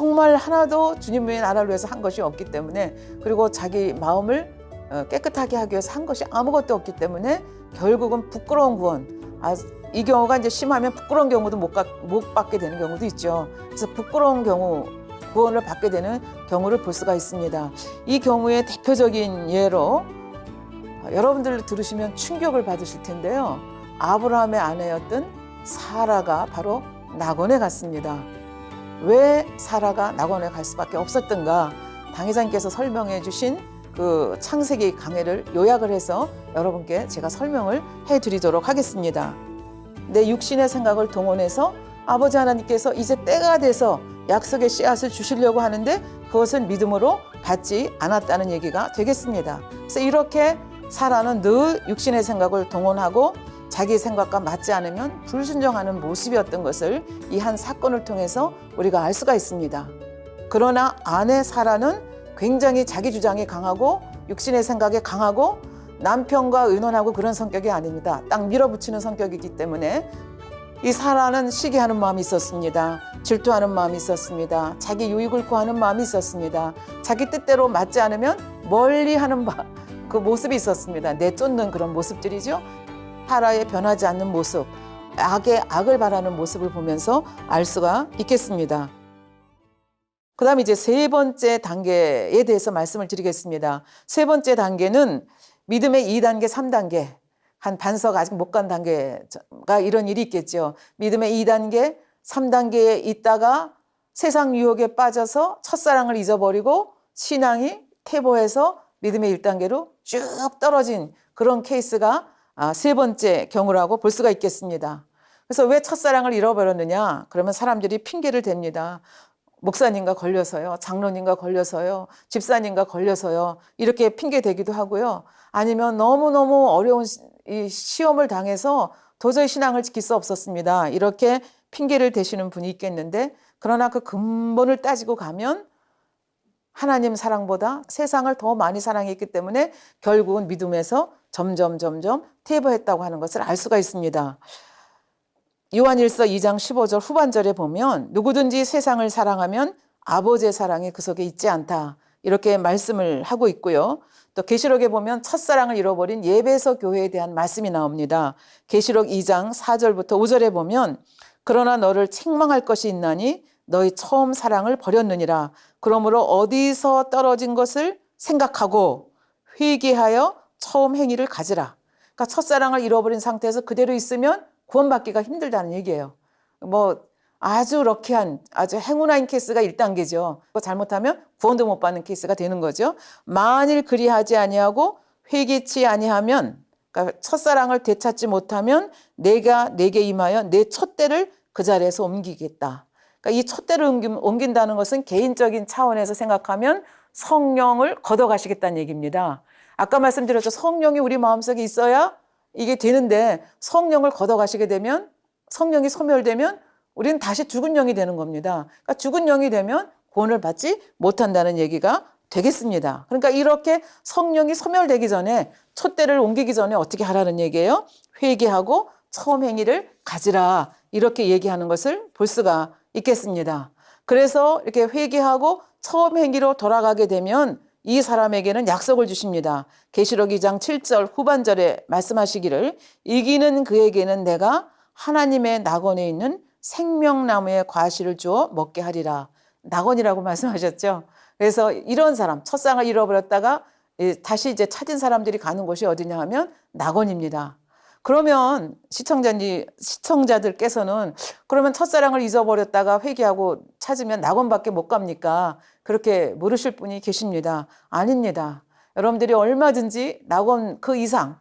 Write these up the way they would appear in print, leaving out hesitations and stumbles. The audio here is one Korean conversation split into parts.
정말 하나도 주님의 나라를 위해서 한 것이 없기 때문에, 그리고 자기 마음을 깨끗하게 하기 위해서 한 것이 아무것도 없기 때문에 결국은 부끄러운 구원, 이 경우가 이제 심하면 부끄러운 경우도 못 받게 되는 경우도 있죠. 그래서 부끄러운 경우 구원을 받게 되는 경우를 볼 수가 있습니다. 이 경우의 대표적인 예로 여러분들 들으시면 충격을 받으실 텐데요. 아브라함의 아내였던 사라가 바로 낙원에 갔습니다. 왜 사라가 낙원에 갈 수밖에 없었던가, 당회장님께서 설명해 주신 그 창세기 강해를 요약을 해서 여러분께 제가 설명을 해드리도록 하겠습니다. 내 육신의 생각을 동원해서 아버지 하나님께서 이제 때가 돼서 약속의 씨앗을 주시려고 하는데 그것을 믿음으로 받지 않았다는 얘기가 되겠습니다. 그래서 이렇게 사라는 늘 육신의 생각을 동원하고 자기 생각과 맞지 않으면 불순종하는 모습이었던 것을 이 한 사건을 통해서 우리가 알 수가 있습니다. 그러나 아내 사라는 굉장히 자기 주장이 강하고 육신의 생각이 강하고 남편과 의논하고 그런 성격이 아닙니다. 딱 밀어붙이는 성격이기 때문에 이 사라는 시기하는 마음이 있었습니다. 질투하는 마음이 있었습니다. 자기 유익을 구하는 마음이 있었습니다. 자기 뜻대로 맞지 않으면 멀리하는 그 모습이 있었습니다. 내쫓는 그런 모습들이죠. 사라의 변하지 않는 모습, 악의 악을 바라는 모습을 보면서 알 수가 있겠습니다. 그 다음에 이제 세 번째 단계에 대해서 말씀을 드리겠습니다. 세 번째 단계는 믿음의 2단계, 3단계, 한 반석 아직 못 간 단계가 이런 일이 있겠죠. 믿음의 2단계, 3단계에 있다가 세상 유혹에 빠져서 첫사랑을 잊어버리고 신앙이 퇴보해서 믿음의 1단계로 쭉 떨어진 그런 케이스가 세 번째 경우라고 볼 수가 있겠습니다. 그래서 왜 첫사랑을 잃어버렸느냐? 그러면 사람들이 핑계를 댑니다. 목사님과 걸려서요, 장로님과 걸려서요, 집사님과 걸려서요, 이렇게 핑계 대기도 하고요. 아니면 너무너무 어려운 이 시험을 당해서 도저히 신앙을 지킬 수 없었습니다. 이렇게 핑계를 대시는 분이 있겠는데, 그러나 그 근본을 따지고 가면 하나님 사랑보다 세상을 더 많이 사랑했기 때문에 결국은 믿음에서 점점 퇴보했다고 하는 것을 알 수가 있습니다. 요한일서 2장 15절 후반절에 보면 누구든지 세상을 사랑하면 아버지의 사랑이 그 속에 있지 않다, 이렇게 말씀을 하고 있고요. 또 계시록에 보면 첫사랑을 잃어버린 예배서 교회에 대한 말씀이 나옵니다. 계시록 2장 4절부터 5절에 보면 그러나 너를 책망할 것이 있나니 너희 처음 사랑을 버렸느니라. 그러므로 어디서 떨어진 것을 생각하고 회개하여 처음 행위를 가지라. 그러니까 첫사랑을 잃어버린 상태에서 그대로 있으면 구원받기가 힘들다는 얘기예요. 뭐 아주 럭키한, 아주 행운한 케이스가 1단계죠. 잘못하면 구원도 못 받는 케이스가 되는 거죠. 만일 그리하지 아니하고 회개치 아니하면, 그러니까 첫사랑을 되찾지 못하면 내가 내게 임하여 내 촛대를 그 자리에서 옮기겠다. 그러니까 이 촛대를 옮긴다는 것은 개인적인 차원에서 생각하면 성령을 걷어가시겠다는 얘기입니다. 아까 말씀드렸죠. 성령이 우리 마음속에 있어야 이게 되는데 성령을 걷어가시게 되면, 성령이 소멸되면 우리는 다시 죽은 영이 되는 겁니다. 그러니까 죽은 영이 되면 구원을 받지 못한다는 얘기가 되겠습니다. 그러니까 이렇게 성령이 소멸되기 전에, 촛대를 옮기기 전에 어떻게 하라는 얘기예요? 회개하고 처음 행위를 가지라, 이렇게 얘기하는 것을 볼 수가 있겠습니다. 그래서 이렇게 회개하고 처음 행위로 돌아가게 되면 이 사람에게는 약속을 주십니다. 계시록 2장 7절 후반절에 말씀하시기를 이기는 그에게는 내가 하나님의 낙원에 있는 생명나무의 과실을 주어 먹게 하리라. 낙원이라고 말씀하셨죠. 그래서 이런 사람, 첫사랑을 잃어버렸다가 다시 이제 찾은 사람들이 가는 곳이 어디냐 하면 낙원입니다. 그러면 시청자들께서는 그러면 첫사랑을 잊어버렸다가 회개하고 찾으면 낙원밖에 못 갑니까? 그렇게 물으실 분이 계십니다. 아닙니다. 여러분들이 얼마든지 낙원 그 이상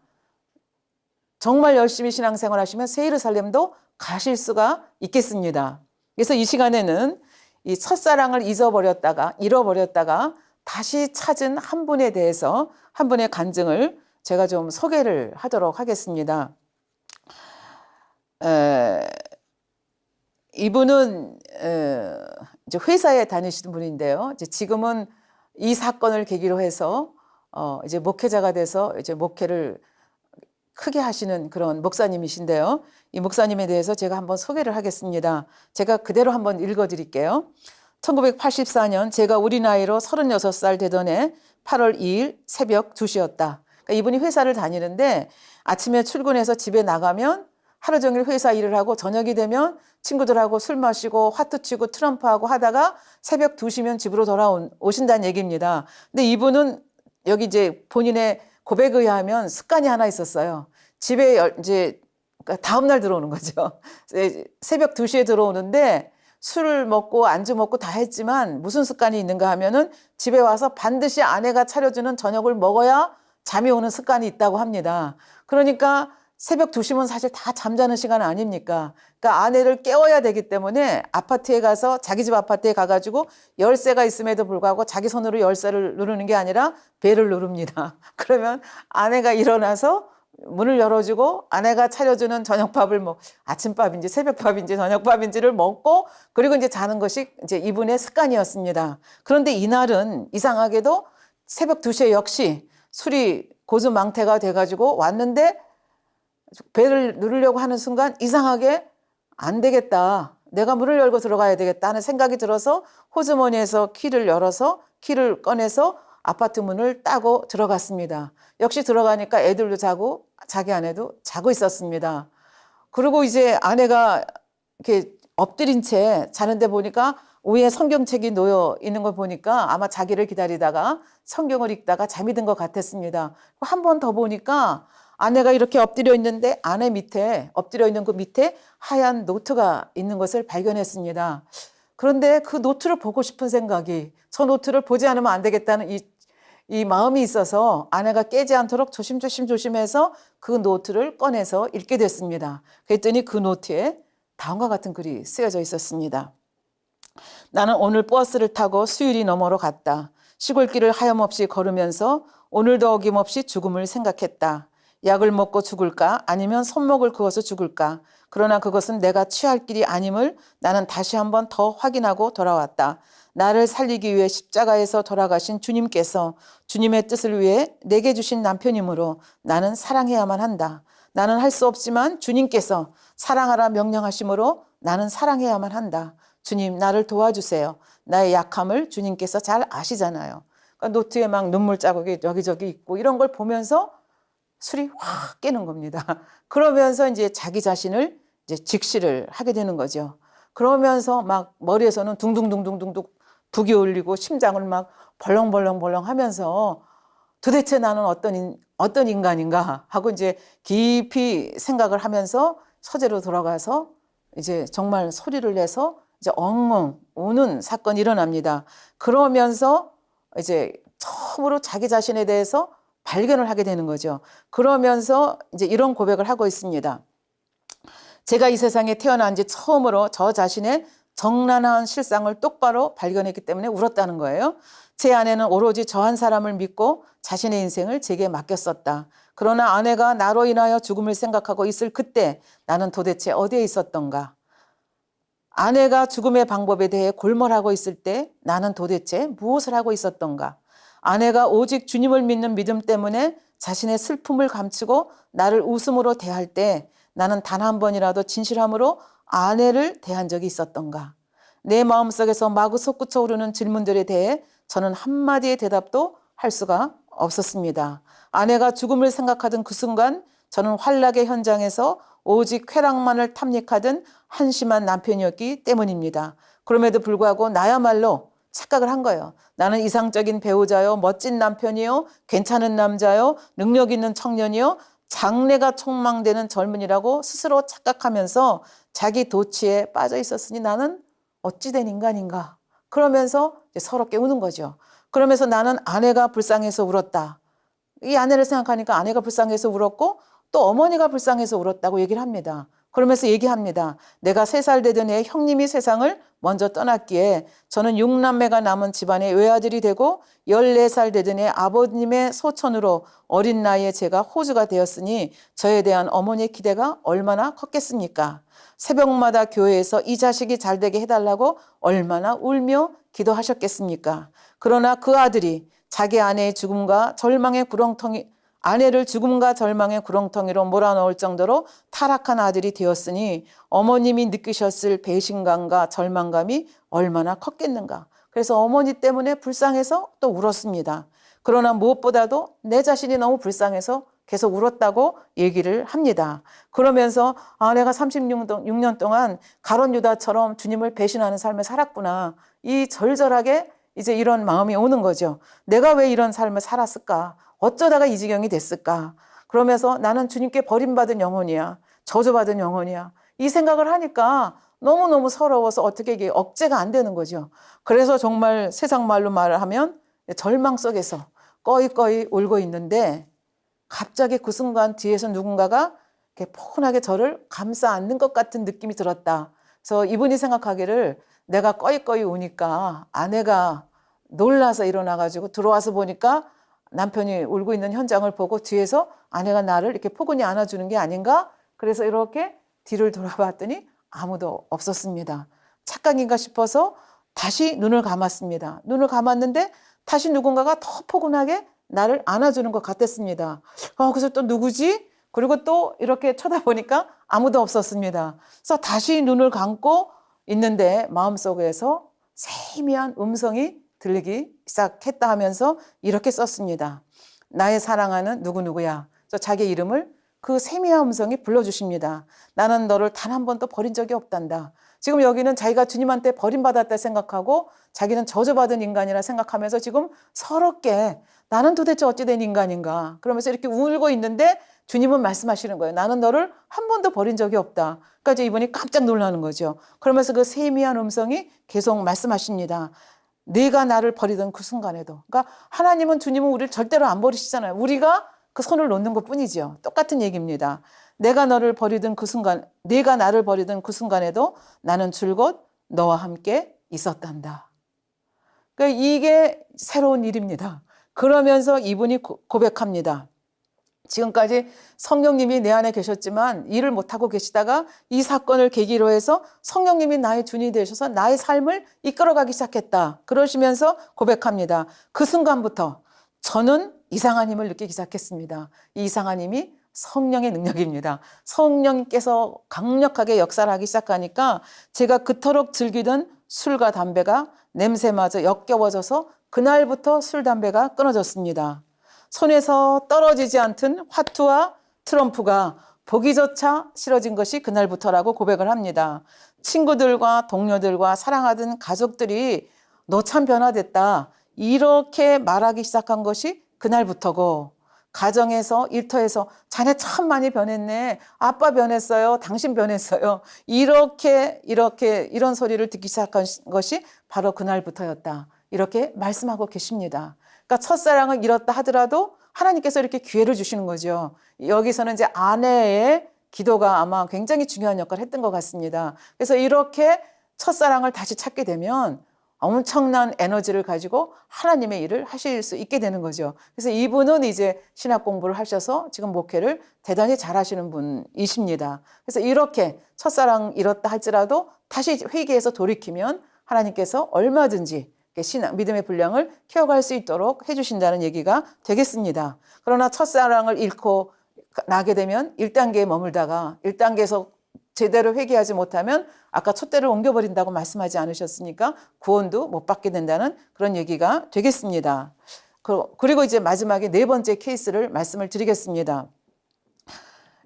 정말 열심히 신앙생활 하시면 새 예루살렘도 가실 수가 있겠습니다. 그래서 이 시간에는 이 첫사랑을 잃어버렸다가 다시 찾은 한 분에 대해서, 한 분의 간증을 제가 좀 소개를 하도록 하겠습니다. 이분은 이제 회사에 다니시는 분인데요. 이제 지금은 이 사건을 계기로 해서 이제 목회자가 돼서 이제 목회를 크게 하시는 그런 목사님이신데요. 이 목사님에 대해서 제가 한번 소개를 하겠습니다. 제가 그대로 한번 읽어드릴게요. 1984년 제가 우리 나이로 36살 되던 해 8월 2일 새벽 2시였다. 그러니까 이분이 회사를 다니는데 아침에 출근해서 집에 나가면 하루 종일 회사 일을 하고 저녁이 되면 친구들하고 술 마시고 화투 치고 트럼프하고 하다가 새벽 2시면 집으로 오신다는 얘기입니다. 근데 이분은 여기 이제 본인의 고백에 의하면 습관이 하나 있었어요. 집에 이제 그러니까 다음 날 들어오는 거죠. 새벽 2시에 들어오는데 술을 먹고 안주 먹고 다 했지만 무슨 습관이 있는가 하면은 집에 와서 반드시 아내가 차려주는 저녁을 먹어야 잠이 오는 습관이 있다고 합니다. 그러니까 새벽 2시면 사실 다 잠자는 시간 아닙니까? 그러니까 아내를 깨워야 되기 때문에 아파트에 가서 자기 집 아파트에 가가지고 열쇠가 있음에도 불구하고 자기 손으로 열쇠를 누르는 게 아니라 벨을 누릅니다. 그러면 아내가 일어나서 문을 열어주고 아내가 차려주는 저녁밥을 아침밥인지 새벽밥인지 저녁밥인지를 먹고 그리고 이제 자는 것이 이제 이분의 습관이었습니다. 그런데 이날은 이상하게도 새벽 2시에 역시 술이 고주망태가 돼가지고 왔는데 벨을 누르려고 하는 순간 이상하게 안 되겠다. 내가 문을 열고 들어가야 되겠다 하는 생각이 들어서 호주머니에서 키를 열어서 키를 꺼내서 아파트 문을 따고 들어갔습니다. 역시 들어가니까 애들도 자고 자기 아내도 자고 있었습니다. 그리고 이제 아내가 이렇게 엎드린 채 자는데 보니까 위에 성경책이 놓여 있는 걸 보니까 아마 자기를 기다리다가 성경을 읽다가 잠이 든 것 같았습니다. 한 번 더 보니까 아내가 이렇게 엎드려 있는데 아내 밑에 엎드려 있는 그 밑에 하얀 노트가 있는 것을 발견했습니다. 그런데 그 노트를 보고 싶은 생각이 저 노트를 보지 않으면 안 되겠다는 이 마음이 있어서 아내가 깨지 않도록 조심해서 그 노트를 꺼내서 읽게 됐습니다. 그랬더니 그 노트에 다음과 같은 글이 쓰여져 있었습니다. 나는 오늘 버스를 타고 수유리 너머로 갔다. 시골길을 하염없이 걸으면서 오늘도 어김없이 죽음을 생각했다. 약을 먹고 죽을까 아니면 손목을 그어서 죽을까. 그러나 그것은 내가 취할 길이 아님을 나는 다시 한번 더 확인하고 돌아왔다. 나를 살리기 위해 십자가에서 돌아가신 주님께서 주님의 뜻을 위해 내게 주신 남편이므로 나는 사랑해야만 한다. 나는 할 수 없지만 주님께서 사랑하라 명령하심으로 나는 사랑해야만 한다. 주님 나를 도와주세요. 나의 약함을 주님께서 잘 아시잖아요. 그러니까 노트에 막 눈물 자국이 여기저기 있고 이런 걸 보면서 술이 확 깨는 겁니다. 그러면서 이제 자기 자신을 이제 직시를 하게 되는 거죠. 그러면서 막 머리에서는 둥둥둥둥둥 북이 울리고 심장을 막 벌렁벌렁 하면서 도대체 나는 어떤 인간인가 하고 이제 깊이 생각을 하면서 서재로 돌아가서 이제 정말 소리를 내서 이제 엉엉 우는 사건이 일어납니다. 그러면서 이제 처음으로 자기 자신에 대해서 발견을 하게 되는 거죠. 그러면서 이제 이런 고백을 하고 있습니다. 제가 이 세상에 태어난 지 처음으로 저 자신의 정난한 실상을 똑바로 발견했기 때문에 울었다는 거예요. 제 아내는 오로지 저 한 사람을 믿고 자신의 인생을 제게 맡겼었다. 그러나 아내가 나로 인하여 죽음을 생각하고 있을 그때 나는 도대체 어디에 있었던가? 아내가 죽음의 방법에 대해 골몰하고 있을 때 나는 도대체 무엇을 하고 있었던가? 아내가 오직 주님을 믿는 믿음 때문에 자신의 슬픔을 감추고 나를 웃음으로 대할 때 나는 단 한 번이라도 진실함으로 아내를 대한 적이 있었던가? 내 마음속에서 마구 솟구쳐 오르는 질문들에 대해 저는 한마디의 대답도 할 수가 없었습니다. 아내가 죽음을 생각하던 그 순간 저는 환락의 현장에서 오직 쾌락만을 탐닉하던 한심한 남편이었기 때문입니다. 그럼에도 불구하고 나야말로 착각을 한 거예요. 나는 이상적인 배우자요, 멋진 남편이요, 괜찮은 남자요, 능력 있는 청년이요, 장래가 촉망되는 젊은이라고 스스로 착각하면서 자기 도취에 빠져 있었으니 나는 어찌된 인간인가. 그러면서 이제 서럽게 우는 거죠. 그러면서 나는 아내가 불쌍해서 울었다. 이 아내를 생각하니까 아내가 불쌍해서 울었고 또 어머니가 불쌍해서 울었다고 얘기를 합니다. 그러면서 얘기합니다. 내가 3살 되던 해 형님이 세상을 먼저 떠났기에 저는 6남매가 남은 집안의 외아들이 되고 14살 되던 해 아버님의 소천으로 어린 나이에 제가 호주가 되었으니 저에 대한 어머니의 기대가 얼마나 컸겠습니까? 새벽마다 교회에서 이 자식이 잘 되게 해달라고 얼마나 울며 기도하셨겠습니까? 그러나 그 아들이 자기 아내의 죽음과 절망의 구렁텅이 아내를 죽음과 절망의 구렁텅이로 몰아넣을 정도로 타락한 아들이 되었으니 어머님이 느끼셨을 배신감과 절망감이 얼마나 컸겠는가. 그래서 어머니 때문에 불쌍해서 또 울었습니다. 그러나 무엇보다도 내 자신이 너무 불쌍해서 계속 울었다고 얘기를 합니다. 그러면서 내가 36년 동안 가룟 유다처럼 주님을 배신하는 삶을 살았구나. 이 절절하게 이제 이런 마음이 오는 거죠. 내가 왜 이런 삶을 살았을까? 어쩌다가 이 지경이 됐을까? 그러면서 나는 주님께 버림받은 영혼이야. 저주받은 영혼이야. 이 생각을 하니까 너무너무 서러워서 어떻게 이게 억제가 안 되는 거죠. 그래서 정말 세상 말로 말하면 절망 속에서 꺼이꺼이 울고 있는데 갑자기 그 순간 뒤에서 누군가가 이렇게 포근하게 저를 감싸 안는 것 같은 느낌이 들었다. 그래서 이분이 생각하기를 내가 꺼이꺼이 우니까 아내가 놀라서 일어나가지고 들어와서 보니까 남편이 울고 있는 현장을 보고 뒤에서 아내가 나를 이렇게 포근히 안아주는 게 아닌가? 그래서 이렇게 뒤를 돌아봤더니 아무도 없었습니다. 착각인가 싶어서 다시 눈을 감았습니다. 눈을 감았는데 다시 누군가가 더 포근하게 나를 안아주는 것 같았습니다. 그래서 또 누구지? 그리고 또 이렇게 쳐다보니까 아무도 없었습니다. 그래서 다시 눈을 감고 있는데 마음속에서 세미한 음성이 들리기 시작했다 하면서 이렇게 썼습니다. 나의 사랑하는 누구누구야. 그래서 자기 이름을 그 세미한 음성이 불러주십니다. 나는 너를 단 한 번도 버린 적이 없단다. 지금 여기는 자기가 주님한테 버림받았다 생각하고 자기는 저주받은 인간이라 생각하면서 지금 서럽게 나는 도대체 어찌 된 인간인가 그러면서 이렇게 울고 있는데 주님은 말씀하시는 거예요. 나는 너를 한 번도 버린 적이 없다. 그러니까 이제 이분이 깜짝 놀라는 거죠. 그러면서 그 세미한 음성이 계속 말씀하십니다. 네가 나를 버리던 그 순간에도. 그러니까 하나님은 주님은 우리를 절대로 안 버리시잖아요. 우리가 그 손을 놓는 것 뿐이죠. 똑같은 얘기입니다. 내가 너를 버리던 그 순간, 네가 나를 버리던 그 순간에도 나는 줄곧 너와 함께 있었단다. 그러니까 이게 새로운 일입니다. 그러면서 이분이 고백합니다. 지금까지 성령님이 내 안에 계셨지만 일을 못하고 계시다가 이 사건을 계기로 해서 성령님이 나의 주인이 되셔서 나의 삶을 이끌어가기 시작했다. 그러시면서 고백합니다. 그 순간부터 저는 이상한 힘을 느끼기 시작했습니다. 이 이상한 힘이 성령의 능력입니다. 성령께서 강력하게 역사를 하기 시작하니까 제가 그토록 즐기던 술과 담배가 냄새마저 역겨워져서 그날부터 술, 담배가 끊어졌습니다. 손에서 떨어지지 않던 화투와 트럼프가 보기조차 싫어진 것이 그날부터라고 고백을 합니다. 친구들과 동료들과 사랑하던 가족들이 너 참 변화됐다. 이렇게 말하기 시작한 것이 그날부터고 가정에서 일터에서 자네 참 많이 변했네. 아빠 변했어요. 당신 변했어요. 이런 소리를 듣기 시작한 것이 바로 그날부터였다. 이렇게 말씀하고 계십니다. 그러니까 첫사랑을 잃었다 하더라도 하나님께서 이렇게 기회를 주시는 거죠. 여기서는 이제 아내의 기도가 아마 굉장히 중요한 역할을 했던 것 같습니다. 그래서 이렇게 첫사랑을 다시 찾게 되면 엄청난 에너지를 가지고 하나님의 일을 하실 수 있게 되는 거죠. 그래서 이분은 이제 신학 공부를 하셔서 지금 목회를 대단히 잘하시는 분이십니다. 그래서 이렇게 첫사랑 잃었다 할지라도 다시 회개해서 돌이키면 하나님께서 얼마든지 신앙, 믿음의 분량을 키워갈 수 있도록 해주신다는 얘기가 되겠습니다. 그러나 첫사랑을 잃고 나게 되면 1단계에 머물다가 1단계에서 제대로 회개하지 못하면 아까 촛대를 옮겨버린다고 말씀하지 않으셨습니까? 구원도 못 받게 된다는 그런 얘기가 되겠습니다. 그리고 이제 마지막에 네 번째 케이스를 말씀을 드리겠습니다.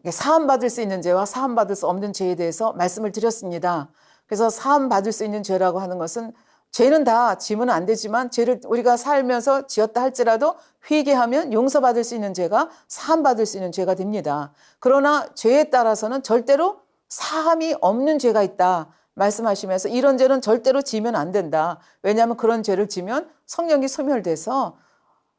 사함받을 수 있는 죄와 사함받을 수 없는 죄에 대해서 말씀을 드렸습니다. 그래서 사함받을 수 있는 죄라고 하는 것은 죄는 다 지면 안 되지만 죄를 우리가 살면서 지었다 할지라도 회개하면 용서받을 수 있는 죄가 사함받을 수 있는 죄가 됩니다. 그러나 죄에 따라서는 절대로 사함이 없는 죄가 있다 말씀하시면서 이런 죄는 절대로 지면 안 된다. 왜냐하면 그런 죄를 지면 성령이 소멸돼서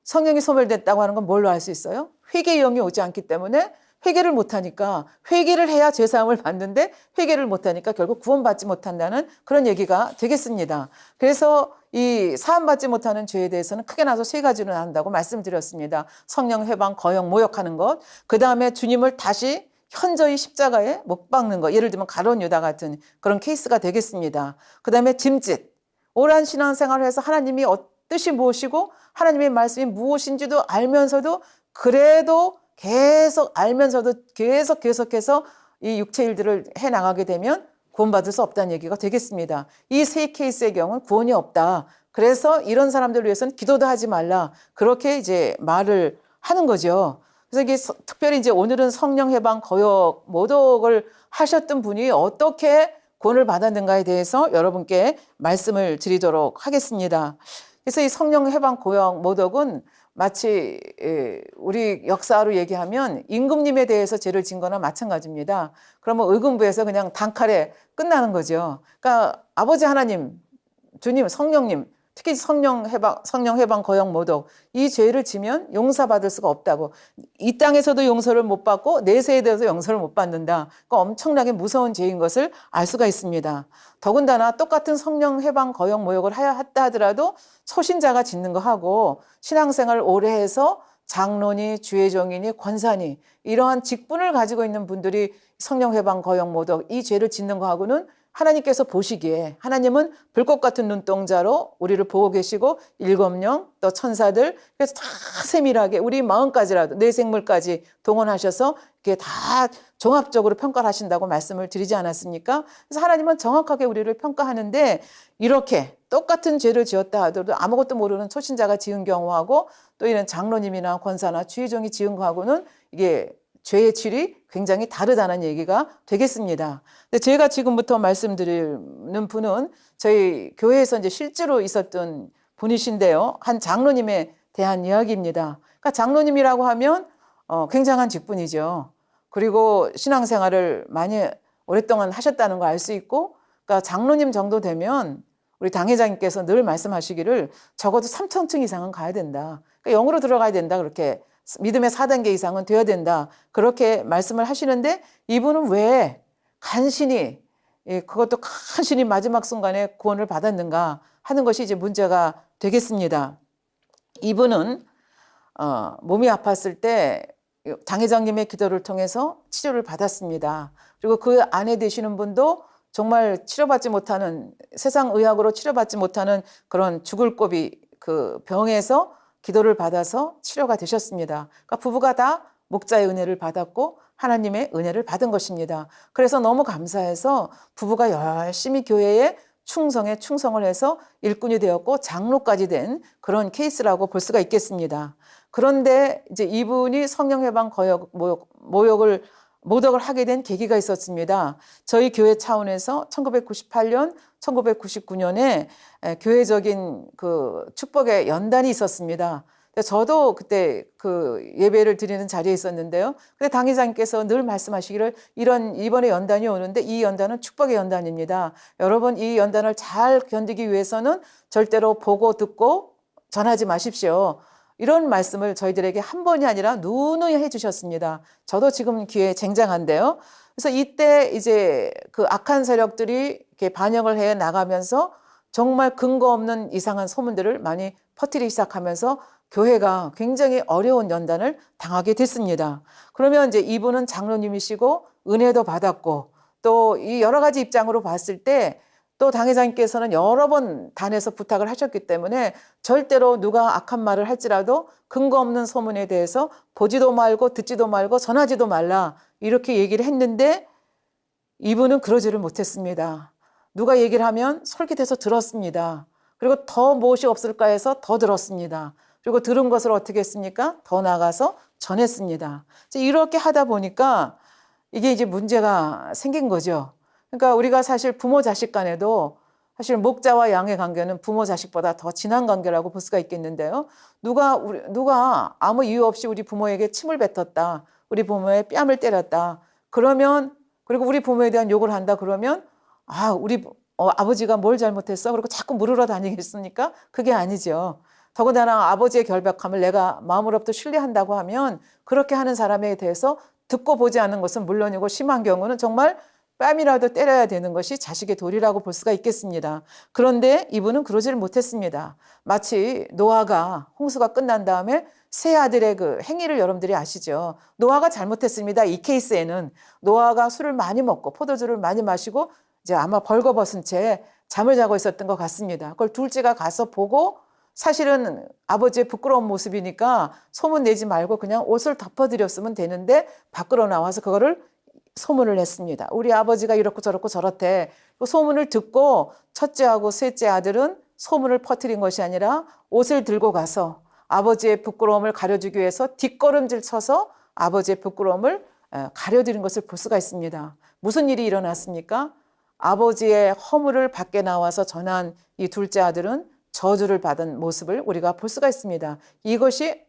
성령이 소멸됐다고 하는 건 뭘로 알 수 있어요? 회개의 영이 오지 않기 때문에 회개를 못하니까 회개를 해야 죄사함을 받는데 회개를 못하니까 결국 구원받지 못한다는 그런 얘기가 되겠습니다. 그래서 이 사함받지 못하는 죄에 대해서는 크게 나서 세 가지로 나눈다고 말씀드렸습니다. 성령 회방, 거역, 모욕하는 것. 그 다음에 주님을 다시 현저히 십자가에 못 박는 것. 예를 들면 가룟 유다 같은 그런 케이스가 되겠습니다. 그 다음에 짐짓. 오랜 신앙생활을 해서 하나님이 뜻이 무엇이고 하나님의 말씀이 무엇인지도 알면서도 그래도 계속 알면서도 계속해서 이 육체 일들을 해나가게 되면 구원받을 수 없다는 얘기가 되겠습니다. 이 세 케이스의 경우는 구원이 없다. 그래서 이런 사람들을 위해서는 기도도 하지 말라. 그렇게 이제 말을 하는 거죠. 그래서 이게 특별히 이제 오늘은 성령 해방, 거역, 모독을 하셨던 분이 어떻게 구원을 받았는가에 대해서 여러분께 말씀을 드리도록 하겠습니다. 그래서 이 성령 해방, 고역, 모독은 마치 우리 역사로 얘기하면 임금님에 대해서 죄를 진 거나 마찬가지입니다. 그러면 의금부에서 그냥 단칼에 끝나는 거죠. 그러니까 아버지 하나님, 주님, 성령님, 특히 성령 해방, 거역, 모독 이 죄를 지면 용서받을 수가 없다고. 이 땅에서도 용서를 못 받고 내세에 대해서 용서를 못 받는다. 그러니까 엄청나게 무서운 죄인 것을 알 수가 있습니다. 더군다나 똑같은 성령 해방, 거역, 모욕을 했다 하더라도 초신자가 짓는 거 하고 신앙생활을 오래 해서 장로니, 주의종이니, 권사니 이러한 직분을 가지고 있는 분들이 성령 해방, 거역, 모독 이 죄를 짓는 거하고는 하나님께서 보시기에 하나님은 불꽃 같은 눈동자로 우리를 보고 계시고 일곱 영 또 천사들 그래서 다 세밀하게 우리 마음까지라도 내 생물까지 동원하셔서 이게 다 종합적으로 평가를 하신다고 말씀을 드리지 않았습니까? 그래서 하나님은 정확하게 우리를 평가하는데 이렇게 똑같은 죄를 지었다 하더라도 아무것도 모르는 초신자가 지은 경우하고 또 이런 장로님이나 권사나 주의종이 지은 거하고는 이게 죄의 질이 굉장히 다르다는 얘기가 되겠습니다. 근데 제가 지금부터 말씀드리는 분은 저희 교회에서 이제 실제로 있었던 분이신데요. 한 장로님에 대한 이야기입니다. 그러니까 장로님이라고 하면 굉장한 직분이죠. 그리고 신앙생활을 많이 오랫동안 하셨다는 거 알 수 있고, 그러니까 장로님 정도 되면 우리 당회장님께서 늘 말씀하시기를 적어도 3,000층 이상은 가야 된다. 그러니까 영으로 들어가야 된다. 그렇게 믿음의 4단계 이상은 되어야 된다. 그렇게 말씀을 하시는데 이분은 왜 간신히 그것도 간신히 마지막 순간에 구원을 받았는가 하는 것이 이제 문제가 되겠습니다. 이분은 몸이 아팠을 때 당회장님의 기도를 통해서 치료를 받았습니다. 그리고 그 안에 되시는 분도 정말 치료받지 못하는 세상 의학으로 치료받지 못하는 그런 죽을 고비 그 병에서 기도를 받아서 치료가 되셨습니다. 그러니까 부부가 다 목자의 은혜를 받았고 하나님의 은혜를 받은 것입니다. 그래서 너무 감사해서 부부가 열심히 교회에 충성을 해서 일꾼이 되었고 장로까지 된 그런 케이스라고 볼 수가 있겠습니다. 그런데 이제 이분이 성령해방 거역 모독을 하게 된 계기가 있었습니다. 저희 교회 차원에서 1998년, 1999년에 교회적인 그 축복의 연단이 있었습니다. 저도 그때 그 예배를 드리는 자리에 있었는데요. 근데 당회장님께서 늘 말씀하시기를 이번에 연단이 오는데 이 연단은 축복의 연단입니다. 여러분 이 연단을 잘 견디기 위해서는 절대로 보고 듣고 전하지 마십시오. 이런 말씀을 저희들에게 한 번이 아니라 누누이 해주셨습니다. 저도 지금 귀에 쟁쟁한데요. 그래서 이때 이제 그 악한 세력들이 이렇게 반영을 해 나가면서 정말 근거 없는 이상한 소문들을 많이 퍼뜨리기 시작하면서 교회가 굉장히 어려운 연단을 당하게 됐습니다. 그러면 이제 이분은 장로님이시고 은혜도 받았고 또 이 여러 가지 입장으로 봤을 때 또 당회장님께서는 여러 번 단에서 부탁을 하셨기 때문에 절대로 누가 악한 말을 할지라도 근거 없는 소문에 대해서 보지도 말고 듣지도 말고 전하지도 말라 이렇게 얘기를 했는데 이분은 그러지를 못했습니다. 누가 얘기를 하면 솔깃해서 들었습니다. 그리고 더 무엇이 없을까 해서 더 들었습니다. 그리고 들은 것을 어떻게 했습니까? 더 나가서 전했습니다. 이렇게 하다 보니까 이게 이제 문제가 생긴 거죠. 그러니까 우리가 사실 부모 자식 간에도 사실 목자와 양의 관계는 부모 자식보다 더 진한 관계라고 볼 수가 있겠는데요. 누가 아무 이유 없이 우리 부모에게 침을 뱉었다. 우리 부모의 뺨을 때렸다. 그러면 그리고 우리 부모에 대한 욕을 한다 그러면 우리 아버지가 뭘 잘못했어? 그리고 자꾸 물으러 다니겠습니까? 그게 아니죠. 더군다나 아버지의 결백함을 내가 마음으로부터 신뢰한다고 하면 그렇게 하는 사람에 대해서 듣고 보지 않는 것은 물론이고 심한 경우는 정말 뺨이라도 때려야 되는 것이 자식의 도리라고 볼 수가 있겠습니다. 그런데 이분은 그러지를 못했습니다. 마치 노아가 홍수가 끝난 다음에 세 아들의 그 행위를 여러분들이 아시죠? 노아가 잘못했습니다. 이 케이스에는 노아가 술을 많이 먹고 포도주를 많이 마시고 이제 아마 벌거벗은 채 잠을 자고 있었던 것 같습니다. 그걸 둘째가 가서 보고 사실은 아버지의 부끄러운 모습이니까 소문 내지 말고 그냥 옷을 덮어드렸으면 되는데 밖으로 나와서 그거를 소문을 냈습니다. 우리 아버지가 이렇고 저렇고 저렇대. 그 소문을 듣고 첫째하고 셋째 아들은 소문을 퍼뜨린 것이 아니라 옷을 들고 가서 아버지의 부끄러움을 가려주기 위해서 뒷걸음질 쳐서 아버지의 부끄러움을 가려드린 것을 볼 수가 있습니다. 무슨 일이 일어났습니까? 아버지의 허물을 밖에 나와서 전한 이 둘째 아들은 저주를 받은 모습을 우리가 볼 수가 있습니다. 이것이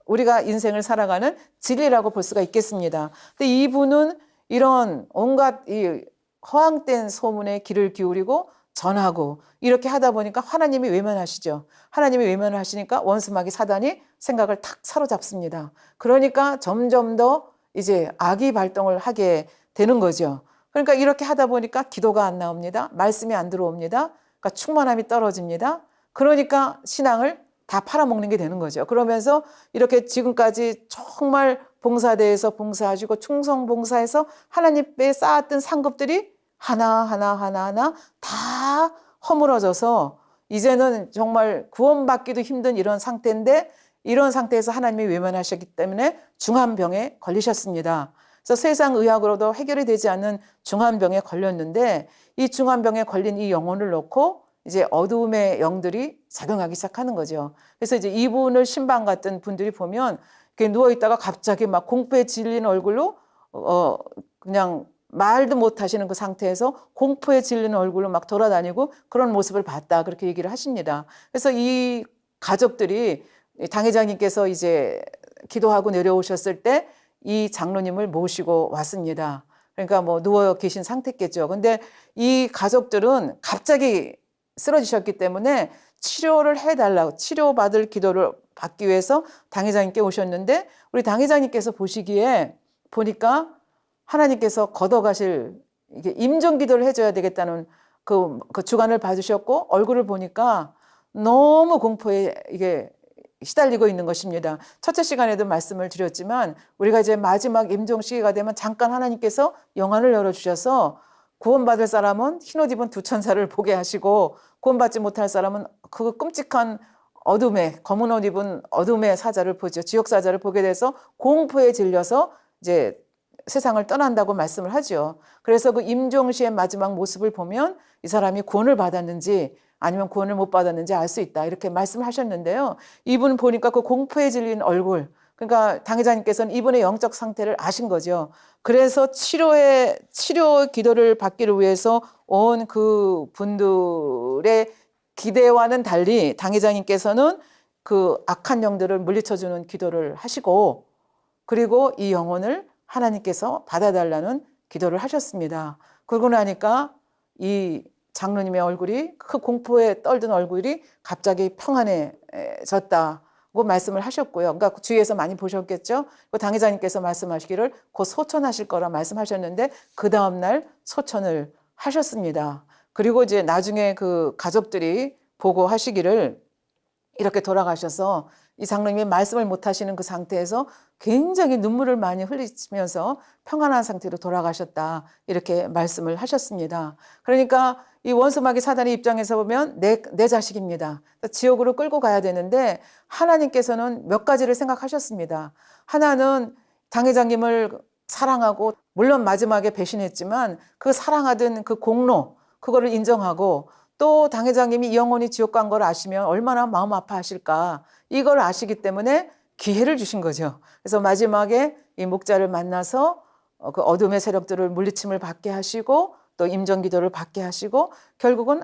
우리가 인생을 살아가는 진리라고 볼 수가 있겠습니다. 근데 이분은 이런 온갖 이 허황된 소문에 귀를 기울이고 전하고 이렇게 하다 보니까 하나님이 외면하시죠. 하나님이 외면을 하시니까 원수마귀 사단이 생각을 탁 사로잡습니다. 그러니까 점점 더 이제 악이 발동을 하게 되는 거죠. 그러니까 이렇게 하다 보니까 기도가 안 나옵니다. 말씀이 안 들어옵니다. 그러니까 충만함이 떨어집니다. 그러니까 신앙을 다 팔아먹는 게 되는 거죠. 그러면서 이렇게 지금까지 정말 봉사대에서 봉사하시고 충성봉사해서 하나님께 쌓았던 상급들이 하나하나 다 허물어져서 이제는 정말 구원받기도 힘든 이런 상태인데 이런 상태에서 하나님이 외면하셨기 때문에 중환병에 걸리셨습니다. 그래서 세상 의학으로도 해결이 되지 않는 중환병에 걸렸는데 이 중환병에 걸린 이 영혼을 놓고 이제 어두움의 영들이 작용하기 시작하는 거죠. 그래서 이제 이분을 신방 같은 분들이 보면 이렇게 누워있다가 갑자기 막 공포에 질린 얼굴로 그냥 말도 못 하시는 그 상태에서 공포에 질린 얼굴로 막 돌아다니고 그런 모습을 봤다. 그렇게 얘기를 하십니다. 그래서 이 가족들이 당회장님께서 이제 기도하고 내려오셨을 때 이 장로님을 모시고 왔습니다. 그러니까 뭐 누워 계신 상태겠죠. 근데 이 가족들은 갑자기 쓰러지셨기 때문에 치료를 해달라고 치료받을 기도를 받기 위해서 당회장님께 오셨는데 우리 당회장님께서 보니까 하나님께서 걷어가실 이게 임종 기도를 해줘야 되겠다는 그 주관을 받으셨고 얼굴을 보니까 너무 공포에 이게 시달리고 있는 것입니다. 첫째 시간에도 말씀을 드렸지만 우리가 이제 마지막 임종 시기가 되면 잠깐 하나님께서 영안을 열어주셔서 구원받을 사람은 흰옷 입은 두 천사를 보게 하시고 구원받지 못할 사람은 그 끔찍한 어둠에 검은 옷 입은 어둠의 사자를 보죠. 지옥 사자를 보게 돼서 공포에 질려서 이제 세상을 떠난다고 말씀을 하죠. 그래서 그 임종시의 마지막 모습을 보면 이 사람이 구원을 받았는지 아니면 구원을 못 받았는지 알 수 있다. 이렇게 말씀을 하셨는데요. 이분 보니까 그 공포에 질린 얼굴, 그러니까 당회장님께서는 이분의 영적 상태를 아신 거죠. 그래서 치료 기도를 받기를 위해서 온 그 분들의 기대와는 달리 당회장님께서는 그 악한 영들을 물리쳐주는 기도를 하시고 그리고 이 영혼을 하나님께서 받아달라는 기도를 하셨습니다. 그러고 나니까 이 장로님의 얼굴이 그 공포에 떨던 얼굴이 갑자기 평안해졌다고 말씀을 하셨고요. 그러니까 주위에서 많이 보셨겠죠. 당회장님께서 말씀하시기를 곧 소천하실 거라 말씀하셨는데 그 다음날 소천을 하셨습니다. 그리고 이제 나중에 그 가족들이 보고 하시기를 이렇게 돌아가셔서 이 장로님이 말씀을 못 하시는 그 상태에서 굉장히 눈물을 많이 흘리면서 평안한 상태로 돌아가셨다. 이렇게 말씀을 하셨습니다. 그러니까 이 원수마귀 사단의 입장에서 보면 내 자식입니다. 지옥으로 끌고 가야 되는데 하나님께서는 몇 가지를 생각하셨습니다. 하나는 당회장님을 사랑하고 물론 마지막에 배신했지만 그 사랑하던 그 공로 그거를 인정하고 또 당회장님이 이 영혼이 지옥 간 걸 아시면 얼마나 마음 아파하실까 이걸 아시기 때문에 기회를 주신 거죠. 그래서 마지막에 이 목자를 만나서 그 어둠의 세력들을 물리침을 받게 하시고 또 임종기도를 받게 하시고 결국은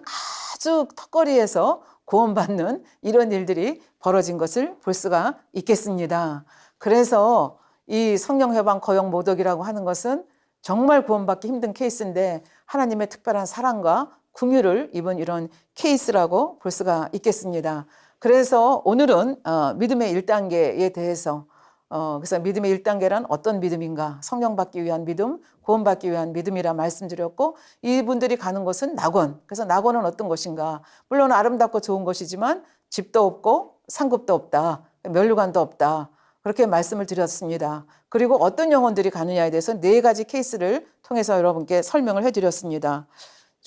아주 턱걸이에서 구원받는 이런 일들이 벌어진 것을 볼 수가 있겠습니다. 그래서 이 성령회방 거역 모독이라고 하는 것은 정말 구원받기 힘든 케이스인데 하나님의 특별한 사랑과 긍휼을 입은 이런 케이스라고 볼 수가 있겠습니다. 그래서 오늘은 믿음의 1단계에 대해서 그래서 믿음의 1단계란 어떤 믿음인가? 성령 받기 위한 믿음, 구원받기 위한 믿음이라 말씀드렸고 이분들이 가는 곳은 낙원. 그래서 낙원은 어떤 것인가? 물론 아름답고 좋은 것이지만 집도 없고 상급도 없다. 면류관도 없다. 그렇게 말씀을 드렸습니다. 그리고 어떤 영혼들이 가느냐에 대해서 4가지 케이스를 통해서 여러분께 설명을 해드렸습니다.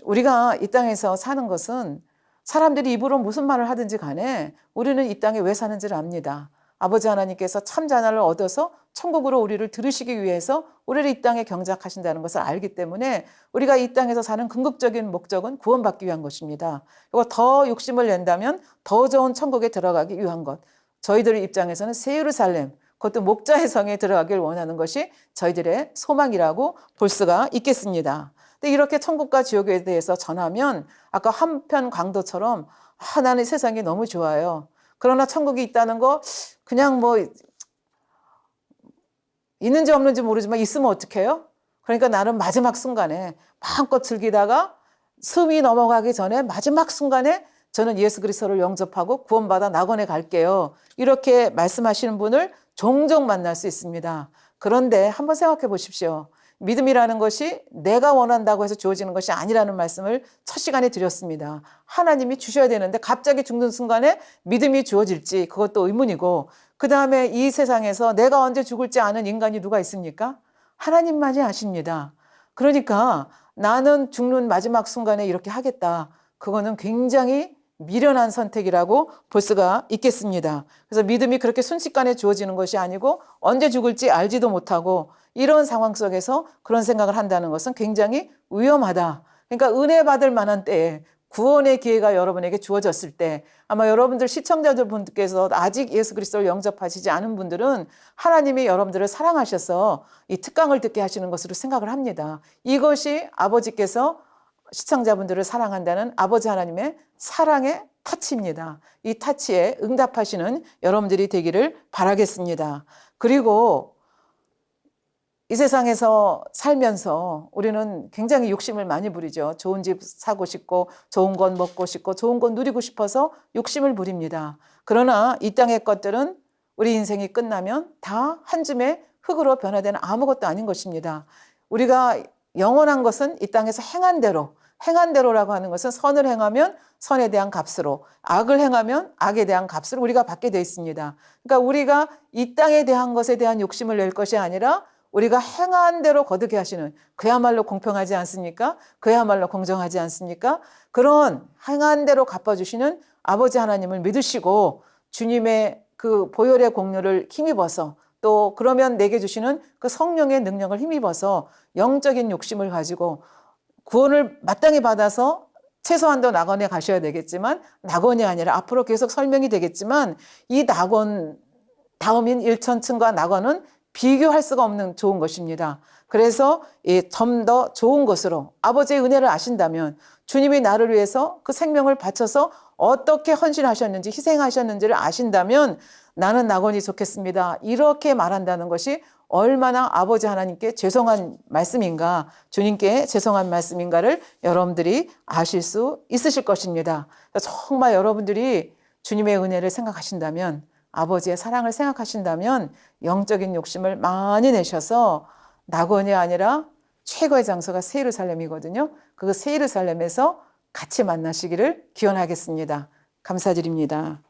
우리가 이 땅에서 사는 것은 사람들이 입으로 무슨 말을 하든지 간에 우리는 이 땅에 왜 사는지를 압니다. 아버지 하나님께서 참 자녀를 얻어서 천국으로 우리를 들으시기 위해서 우리를 이 땅에 경작하신다는 것을 알기 때문에 우리가 이 땅에서 사는 궁극적인 목적은 구원받기 위한 것입니다. 그리고 더 욕심을 낸다면 더 좋은 천국에 들어가기 위한 것. 저희들 입장에서는 새 예루살렘, 그것도 목자의 성에 들어가길 원하는 것이 저희들의 소망이라고 볼 수가 있겠습니다. 근데 이렇게 천국과 지옥에 대해서 전하면 아까 한편 강도처럼 나는 세상이 너무 좋아요. 그러나 천국이 있다는 거 그냥 뭐 있는지 없는지 모르지만 있으면 어떡해요? 그러니까 나는 마지막 순간에 마음껏 즐기다가 숨이 넘어가기 전에 마지막 순간에 저는 예수 그리스도를 영접하고 구원받아 낙원에 갈게요. 이렇게 말씀하시는 분을 종종 만날 수 있습니다. 그런데 한번 생각해 보십시오. 믿음이라는 것이 내가 원한다고 해서 주어지는 것이 아니라는 말씀을 첫 시간에 드렸습니다. 하나님이 주셔야 되는데 갑자기 죽는 순간에 믿음이 주어질지 그것도 의문이고, 그 다음에 이 세상에서 내가 언제 죽을지 아는 인간이 누가 있습니까? 하나님만이 아십니다. 그러니까 나는 죽는 마지막 순간에 이렇게 하겠다. 그거는 굉장히 미련한 선택이라고 볼 수가 있겠습니다. 그래서 믿음이 그렇게 순식간에 주어지는 것이 아니고 언제 죽을지 알지도 못하고 이런 상황 속에서 그런 생각을 한다는 것은 굉장히 위험하다. 그러니까 은혜 받을 만한 때에 구원의 기회가 여러분에게 주어졌을 때 아마 여러분들 시청자분들께서 아직 예수 그리스도를 영접하시지 않은 분들은 하나님이 여러분들을 사랑하셔서 이 특강을 듣게 하시는 것으로 생각을 합니다. 이것이 아버지께서 시청자분들을 사랑한다는 아버지 하나님의 사랑의 타치입니다. 이 타치에 응답하시는 여러분들이 되기를 바라겠습니다. 그리고 이 세상에서 살면서 우리는 굉장히 욕심을 많이 부리죠. 좋은 집 사고 싶고 좋은 건 먹고 싶고 좋은 건 누리고 싶어서 욕심을 부립니다. 그러나 이 땅의 것들은 우리 인생이 끝나면 다 한 줌의 흙으로 변화되는 아무것도 아닌 것입니다. 우리가 영원한 것은 이 땅에서 행한 대로, 행한 대로라고 하는 것은 선을 행하면 선에 대한 값으로, 악을 행하면 악에 대한 값을 우리가 받게 되어 있습니다. 그러니까 우리가 이 땅에 대한 것에 대한 욕심을 낼 것이 아니라 우리가 행한 대로 거두게 하시는, 그야말로 공평하지 않습니까? 그야말로 공정하지 않습니까? 그런 행한 대로 갚아주시는 아버지 하나님을 믿으시고 주님의 그 보혈의 공로를 힘입어서, 또 그러면 내게 주시는 그 성령의 능력을 힘입어서 영적인 욕심을 가지고 구원을 마땅히 받아서 최소한도 낙원에 가셔야 되겠지만, 낙원이 아니라 앞으로 계속 설명이 되겠지만 이 낙원 다음인 일천층과 낙원은 비교할 수가 없는 좋은 것입니다. 그래서 좀 더 좋은 것으로 아버지의 은혜를 아신다면, 주님이 나를 위해서 그 생명을 바쳐서 어떻게 헌신하셨는지 희생하셨는지를 아신다면 나는 낙원이 좋겠습니다. 이렇게 말한다는 것이 얼마나 아버지 하나님께 죄송한 말씀인가, 주님께 죄송한 말씀인가를 여러분들이 아실 수 있으실 것입니다. 정말 여러분들이 주님의 은혜를 생각하신다면, 아버지의 사랑을 생각하신다면 영적인 욕심을 많이 내셔서 낙원이 아니라 최고의 장소가 새 예루살렘이거든요. 그 새 예루살렘에서 같이 만나시기를 기원하겠습니다. 감사드립니다.